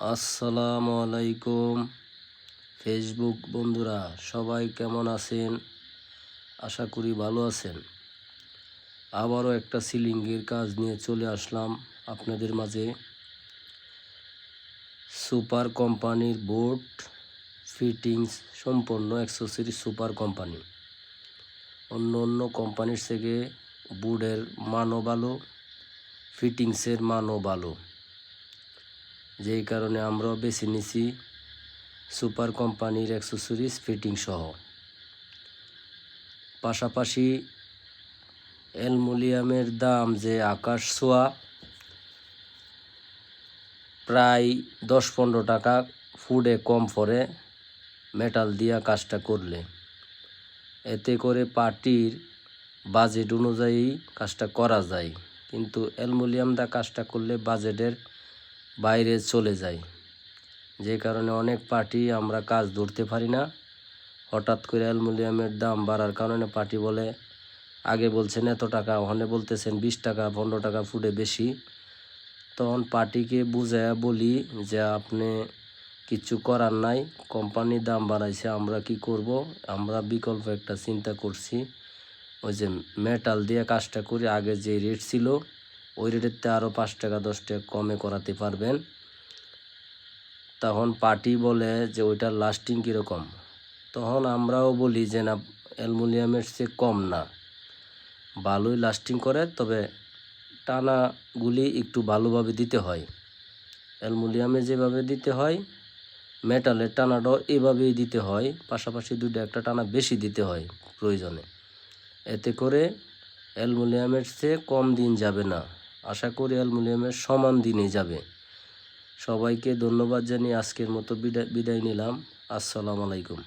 আসসালামু আলাইকুম ফেসবুক বন্ধুরা, সবাই কেমন আছেন? আশা করি ভালো আছেন। আবারও একটা সিলিংয়ের কাজ নিয়ে চলে আসলাম আপনাদের মাঝে। সুপার কোম্পানির বোর্ড ফিটিংস সম্পন্ন অ্যাক্সেসরিজ সুপার কোম্পানি। অন্য কোম্পানির থেকে বোর্ডের মানও ভালো, ফিটিংসের মানও ভালো, যেই কারণে আমরাও বেছে নিছি সুপার কোম্পানির অ্যাক্সেসরিজ ফিটিং সহ। পাশাপাশি অ্যালুমিনিয়ামের দাম যে আকাশ ছোঁয়া, প্রায় 10-15 টাকা ফুডে কম পড়ে মেটাল দিয়া কাজটা করলে। এতে করে পার্টির বাজেট অনুযায়ী কাজটা করা যায়, কিন্তু অ্যালুমিনিয়াম দা কাজটা করলে বাজেটের বাইরে চলে যায়, যে কারণে অনেক পার্টি আমরা কাজ ধরতে পারি না। হঠাৎ করে অ্যালুমিনিয়ামের দাম বাড়ার কারণে পার্টি বলে, আগে বলছেন এত টাকা, ওখানে বলতেছেন 20 টাকা 15 টাকা ফুটে বেশি। তখন পার্টিকে বুঝাইয়া বলি যে আপনি কিছু করার নাই, কোম্পানি দাম বাড়াইছে, আমরা কি করব? আমরা বিকল্প একটা চিন্তা করছি, ওই যে মেটাল দিয়ে কাজটা করি, আগে যে রেট ছিল ওই রেটের আরও 5 টাকা 10 টাকা কমে করাতে পারবেন। তখন পার্টি বলে যে ওইটার লাস্টিং কীরকম? তখন আমরাও বলি যে না, অ্যালুমিনিয়ামের চেয়ে কম না, ভালোই লাস্টিং করে, তবে টানাগুলি একটু ভালোভাবে দিতে হয়। অ্যালুমিনিয়ামে যেভাবে দিতে হয় মেটালের টানাটাও এভাবেই দিতে হয়, পাশাপাশি দুটো একটা টানা বেশি দিতে হয় প্রয়োজনে। এতে করে অ্যালুমিনিয়ামের চেয়ে কম দিন যাবে না, আশা করি অ্যালুমিনিয়ামের সমান দিনে যাবে। সবাইকে ধন্যবাদ জানিয়ে আজকের মতো বিদায় নিলাম। আসসালামু আলাইকুম।